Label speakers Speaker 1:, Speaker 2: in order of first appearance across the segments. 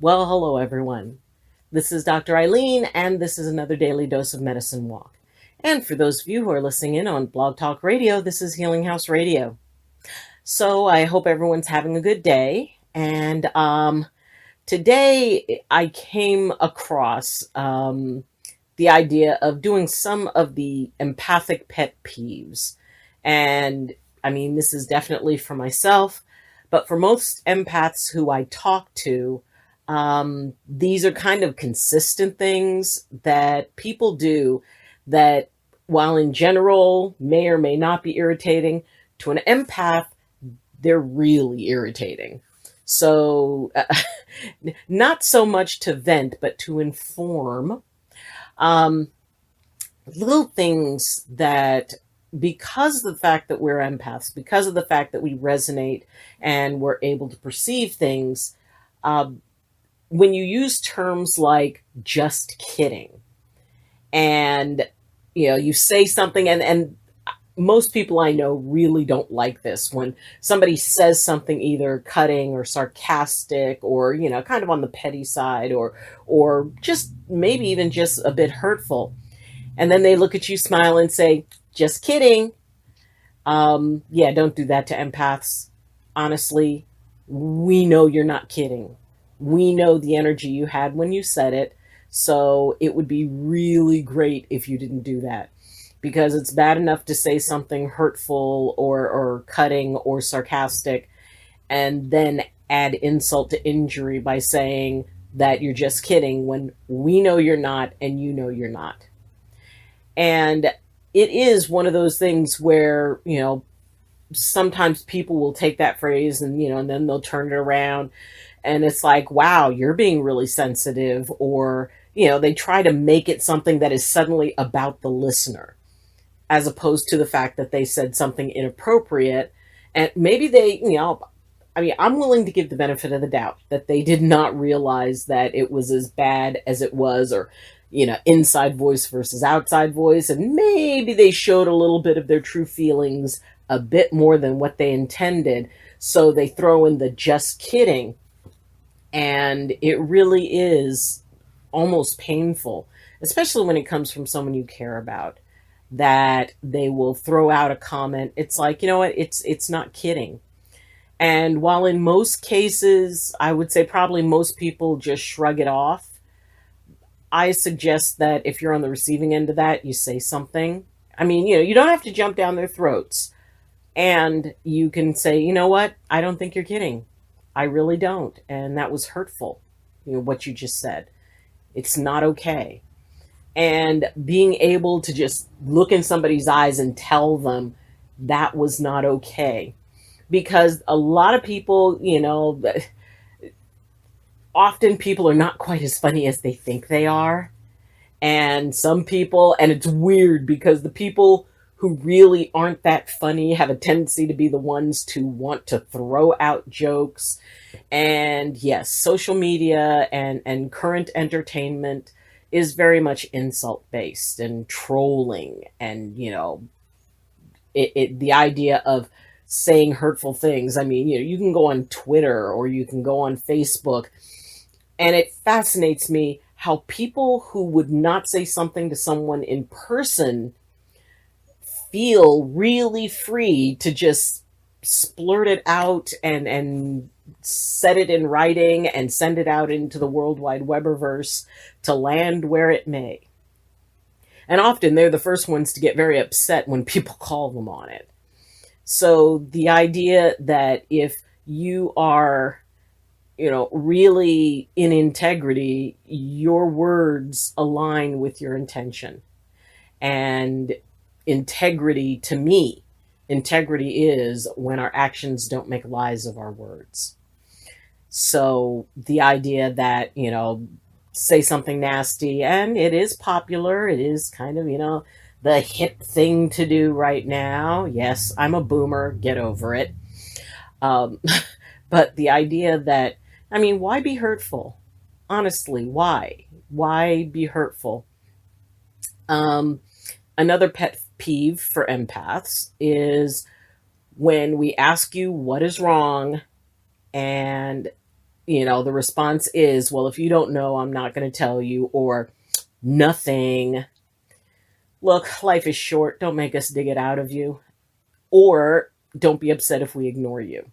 Speaker 1: Well, hello everyone. This is Dr. Eileen, and this is another daily dose of medicine walk. And for those of you who are listening in on Blog Talk Radio, this is Healing House Radio. So I hope everyone's having a good day. And today I came across the idea of doing some of the empathic pet peeves. And I mean, this is definitely for myself, but for most empaths who I talk to, these are kind of consistent things that people do that, while in general may or may not be irritating, to an empath, they're really irritating. So, not so much to vent, but to inform. Um, Little things that, because of the fact that we're empaths, because of the fact that we resonate and we're able to perceive things, um, when you use terms like just kidding, and you say something, and most people I know really don't like this when somebody says something either cutting or sarcastic, or kind of on the petty side, or just maybe even just a bit hurtful, and then they look at you, smile, and say, just kidding. Yeah, don't do that to empaths. Honestly, we know you're not kidding. We know the energy you had when you said it. So it would be really great if you didn't do that, because it's bad enough to say something hurtful or cutting or sarcastic, and then add insult to injury by saying that you're just kidding when we know you're not and you know you're not. And it is one of those things where, sometimes people will take that phrase and then they'll turn it around, and it's like, wow, you're being really sensitive, or they try to make it something that is suddenly about the listener, as opposed to the fact that they said something inappropriate. And maybe I mean, I'm willing to give the benefit of the doubt that they did not realize that it was as bad as it was, or inside voice versus outside voice, and maybe they showed a little bit of their true feelings a bit more than what they intended, so they throw in the just kidding. And it really is almost painful, especially when it comes from someone you care about, that they will throw out a comment. It's like, you know what, it's not kidding. And while in most cases, I would say probably most people just shrug it off, I suggest that if you're on the receiving end of that, you say something. I mean, you don't have to jump down their throats. And you can say, you know what? I don't think you're kidding. I really don't. And that was hurtful, what you just said. It's not okay. And being able to just look in somebody's eyes and tell them that was not okay. Because a lot of people, often people are not quite as funny as they think they are. And some people, and it's weird because the people who really aren't that funny have a tendency to be the ones to want to throw out jokes. And yes, social media and current entertainment is very much insult based and trolling, and the idea of saying hurtful things. I mean, you can go on Twitter or you can go on Facebook, and it fascinates me how people who would not say something to someone in person feel really free to just splurt it out and set it in writing and send it out into the World Wide Webiverse to land where it may. And often they're the first ones to get very upset when people call them on it. So the idea that if you are, really in integrity, your words align with your intention. And integrity, to me, integrity is when our actions don't make lies of our words. So the idea that, say something nasty, and it is popular, it is kind of, the hip thing to do right now. Yes, I'm a boomer, get over it. Um, but the idea that, I mean, why be hurtful? Honestly, why? Why be hurtful? Um, Another pet peeve for empaths is when we ask you what is wrong, and the response is, well, if you don't know, I'm not going to tell you, or nothing. Look, life is short. Don't make us dig it out of you. Or don't be upset if we ignore you.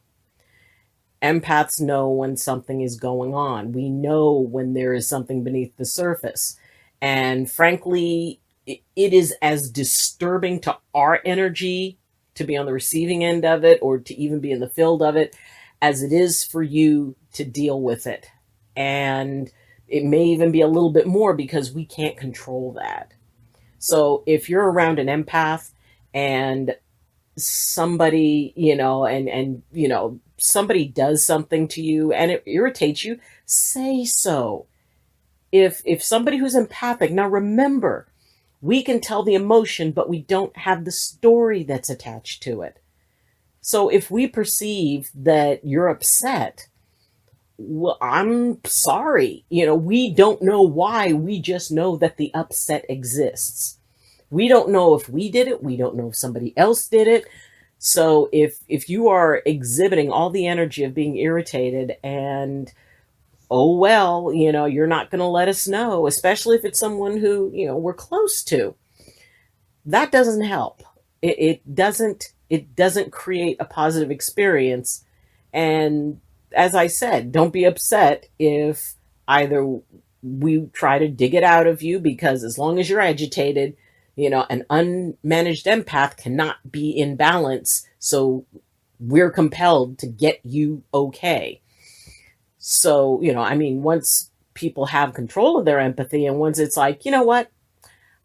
Speaker 1: Empaths know when something is going on. We know when there is something beneath the surface. And frankly, it is as disturbing to our energy to be on the receiving end of it, or to even be in the field of it, as it is for you to deal with it. And it may even be a little bit more, because we can't control that. So if you're around an empath and somebody, somebody does something to you and it irritates you, say so. If somebody who's empathic, now remember, we can tell the emotion, but we don't have the story that's attached to it. So if we perceive that you're upset, well, I'm sorry. We don't know why. We just know that the upset exists. We don't know if we did it. We don't know if somebody else did it. So if you are exhibiting all the energy of being irritated, and oh well, you're not going to let us know, especially if it's someone who, we're close to, that doesn't help. It doesn't create a positive experience. And as I said, don't be upset if either we try to dig it out of you, because as long as you're agitated, an unmanaged empath cannot be in balance. So we're compelled to get you okay. So, once people have control of their empathy, and once it's like, you know what,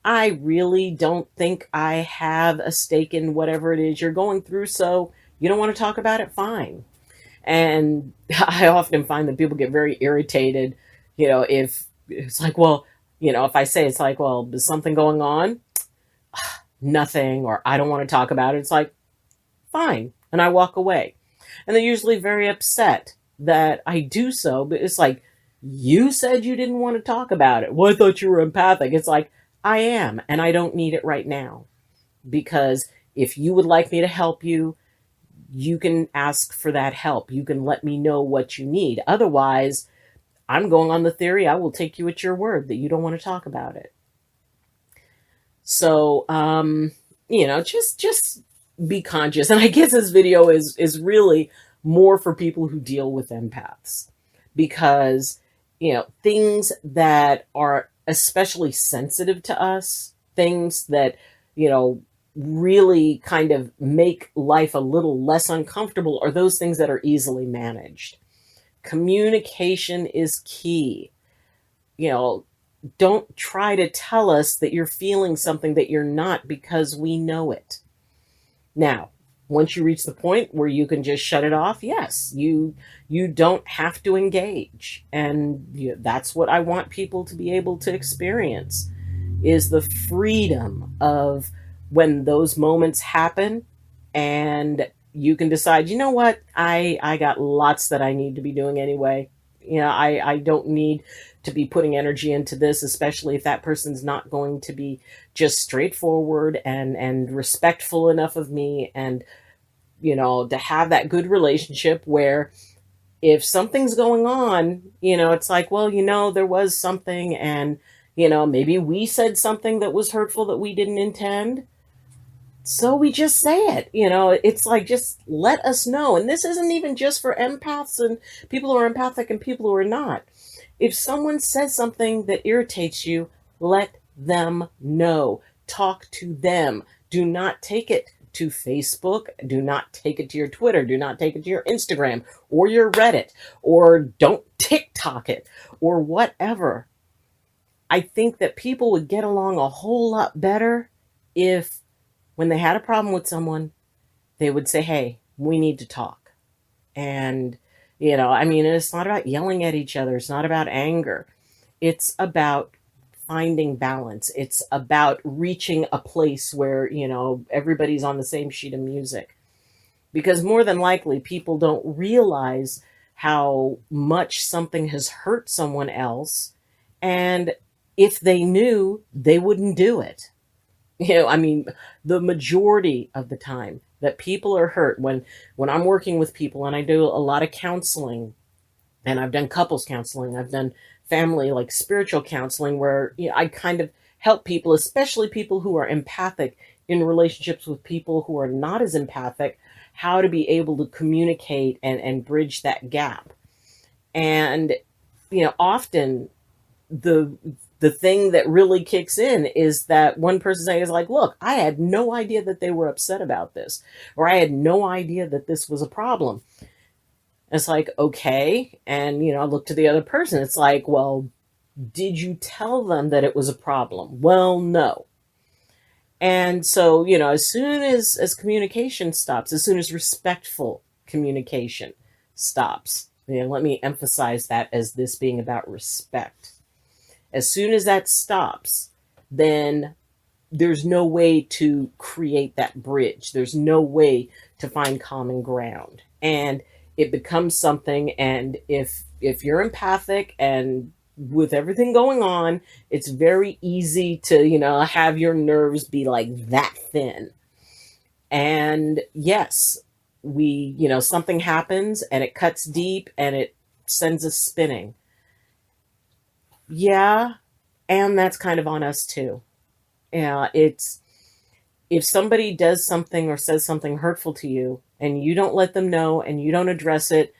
Speaker 1: I really don't think I have a stake in whatever it is you're going through. So you don't want to talk about it? Fine. And I often find that people get very irritated, if it's like, well, if I say, it's like, well, is something going on? Nothing, or I don't want to talk about it. It's like, fine. And I walk away. And they're usually very upset that I do so. But it's like, you said you didn't want to talk about it. Well, I thought you were empathic. It's like, I am, and I don't need it right now. Because if you would like me to help you, you can ask for that help. You can let me know what you need. Otherwise, I'm going on the theory, I will take you at your word that you don't want to talk about it. So, just be conscious. And I guess this video is really more for people who deal with empaths, because, things that are especially sensitive to us, things that, really kind of make life a little less uncomfortable, are those things that are easily managed. Communication is key. Don't try to tell us that you're feeling something that you're not, because we know it. Now, once you reach the point where you can just shut it off, yes, you don't have to engage. And that's what I want people to be able to experience, is the freedom of when those moments happen, and you can decide, you know what, I got lots that I need to be doing anyway. I don't need to be putting energy into this, especially if that person's not going to be just straightforward and respectful enough of me, and to have that good relationship where if something's going on, it's like, well, there was something, and maybe we said something that was hurtful that we didn't intend. So we just say it. It's like, just let us know. And this isn't even just for empaths and people who are empathic and people who are not. If someone says something that irritates you, let them know. Talk to them. Do not take it to Facebook. Do not take it to your Twitter. Do not take it to your Instagram or your Reddit, or don't TikTok it, or whatever. I think that people would get along a whole lot better if, when they had a problem with someone, they would say, hey, we need to talk. And, it's not about yelling at each other. It's not about anger. It's about finding balance. It's about reaching a place where, everybody's on the same sheet of music. Because more than likely, people don't realize how much something has hurt someone else. And if they knew, they wouldn't do it. The majority of the time that people are hurt, when I'm working with people and I do a lot of counseling, And I've done couples counseling. I've done family, like spiritual counseling, where I kind of help people, especially people who are empathic, in relationships with people who are not as empathic, how to be able to communicate and bridge that gap. And often the the thing that really kicks in is that one person saying is like, look, I had no idea that they were upset about this, or I had no idea that this was a problem. It's like, okay. And, I look to the other person. It's like, well, did you tell them that it was a problem? Well, no. And so, as soon as communication stops, as soon as respectful communication stops, let me emphasize that as this being about respect. As soon as that stops, then there's no way to create that bridge. There's no way to find common ground. And it becomes something, and if you're empathic and with everything going on, it's very easy to, have your nerves be like that thin. And yes, something happens and it cuts deep and it sends us spinning. Yeah, and that's kind of on us too. Yeah, it's if somebody does something or says something hurtful to you and you don't let them know and you don't address it,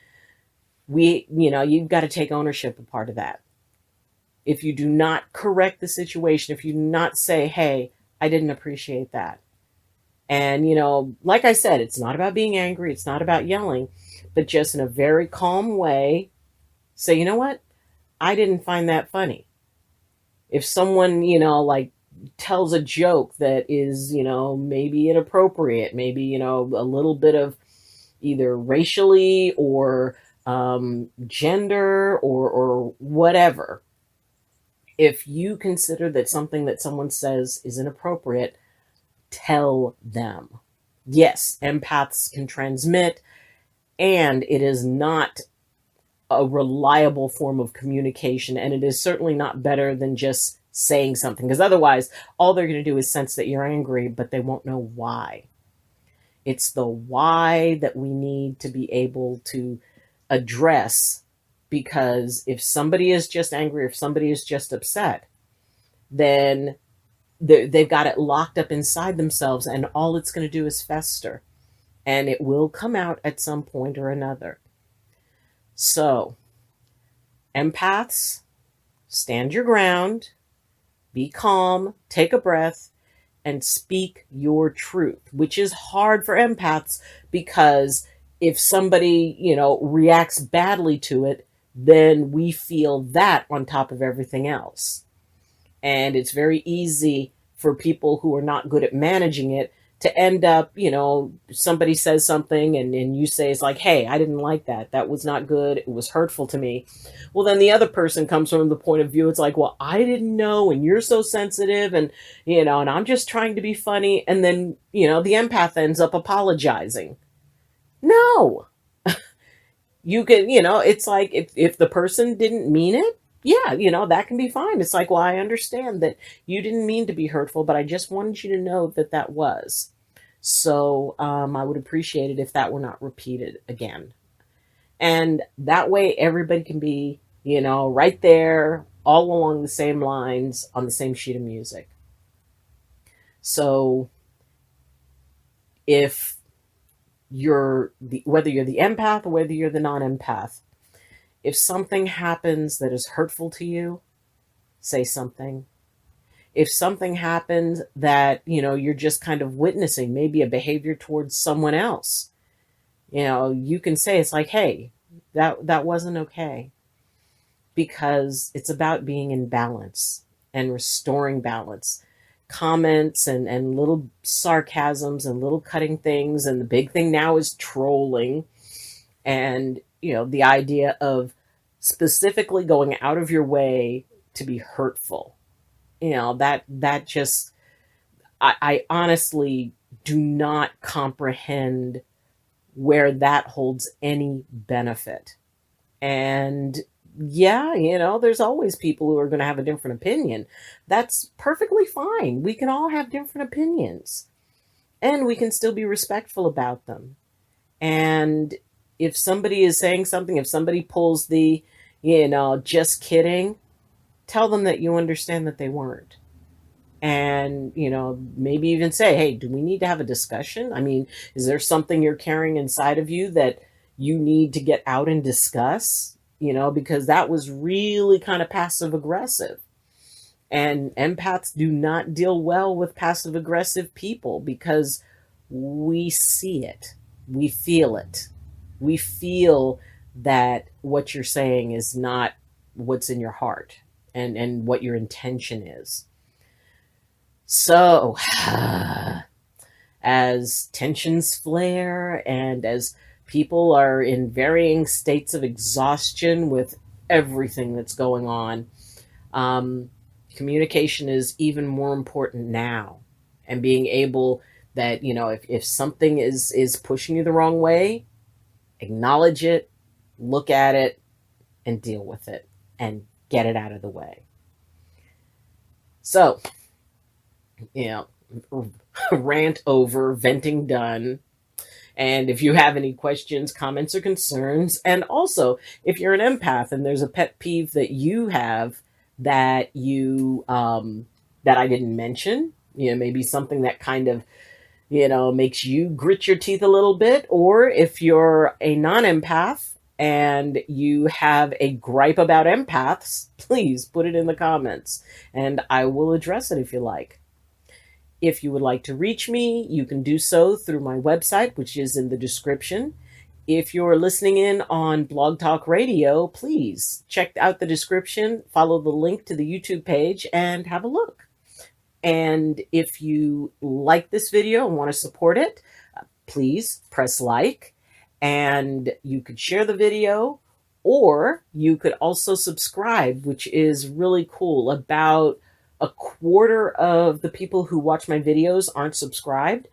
Speaker 1: you've got to take ownership of part of that. If you do not correct the situation, if you do not say, hey, I didn't appreciate that. And, like I said, it's not about being angry. It's not about yelling, but just in a very calm way, say, you know what? I didn't find that funny. If someone, like tells a joke that is, maybe inappropriate, maybe, a little bit of either racially or gender or whatever, if you consider that something that someone says is inappropriate, tell them. Yes, empaths can transmit, and it is not a reliable form of communication, and it is certainly not better than just saying something, because otherwise all they're going to do is sense that you're angry, but they won't know why. It's the why that we need to be able to address, because if somebody is just angry, if somebody is just upset, then they've got it locked up inside themselves, and all it's going to do is fester, and it will come out at some point or another. So, empaths, stand your ground, be calm, take a breath, and speak your truth, which is hard for empaths, because if somebody, reacts badly to it, then we feel that on top of everything else. And it's very easy for people who are not good at managing it to end up, somebody says something and you say, it's like, hey, I didn't like that. That was not good. It was hurtful to me. Well, then the other person comes from the point of view, it's like, well, I didn't know, and you're so sensitive, and, and I'm just trying to be funny. And then, the empath ends up apologizing. No, you can, it's like if the person didn't mean it, yeah, that can be fine. It's like, well, I understand that you didn't mean to be hurtful, but I just wanted you to know that that was. So I would appreciate it if that were not repeated again. And that way everybody can be, right there, all along the same lines, on the same sheet of music. So if whether you're the empath or whether you're the non-empath, if something happens that is hurtful to you, say something. If something happens that, you're just kind of witnessing, maybe a behavior towards someone else, you can say, it's like, hey, that wasn't okay. Because it's about being in balance and restoring balance. Comments and little sarcasms and little cutting things. And the big thing now is trolling. And, the idea of specifically going out of your way to be hurtful. That just, I honestly do not comprehend where that holds any benefit. And yeah, there's always people who are going to have a different opinion. That's perfectly fine. We can all have different opinions, and we can still be respectful about them. And if somebody is saying something, if somebody pulls the, just kidding, tell them that you understand that they weren't. And, maybe even say, hey, do we need to have a discussion? I mean, is there something you're carrying inside of you that you need to get out and discuss? Because that was really kind of passive aggressive. And empaths do not deal well with passive aggressive people because we see it, we feel it. We feel that what you're saying is not what's in your heart and what your intention is. So, as tensions flare and as people are in varying states of exhaustion with everything that's going on, communication is even more important now. And being able that, if something is pushing you the wrong way, acknowledge it, look at it, and deal with it and get it out of the way. So, rant over, venting done. And if you have any questions, comments, or concerns, and also if you're an empath and there's a pet peeve that you have that you that I didn't mention, maybe something that kind of makes you grit your teeth a little bit, or if you're a non-empath and you have a gripe about empaths, please put it in the comments and I will address it if you like. If you would like to reach me, you can do so through my website, which is in the description. If you're listening in on Blog Talk Radio, please check out the description, follow the link to the YouTube page, and have a look. And if you like this video and want to support it, please press like, and you could share the video, or you could also subscribe, which is really cool. About a quarter of the people who watch my videos aren't subscribed.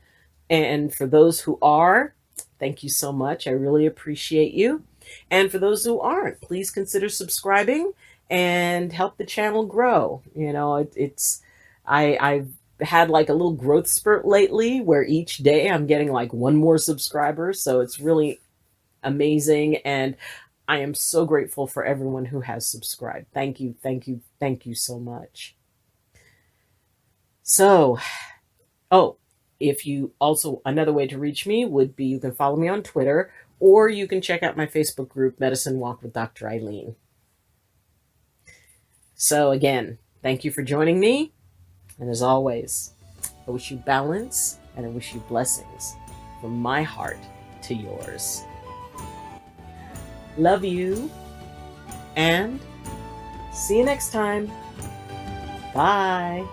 Speaker 1: And for those who are, thank you so much. I really appreciate you. And for those who aren't, please consider subscribing and help the channel grow. I've had like a little growth spurt lately where each day I'm getting like one more subscriber. So it's really amazing. And I am so grateful for everyone who has subscribed. Thank you. Thank you. Thank you so much. So, if you also, another way to reach me would be you can follow me on Twitter, or you can check out my Facebook group, Medicine Walk with Dr. Eileen. So again, thank you for joining me. And as always, I wish you balance and I wish you blessings from my heart to yours. Love you and see you next time. Bye.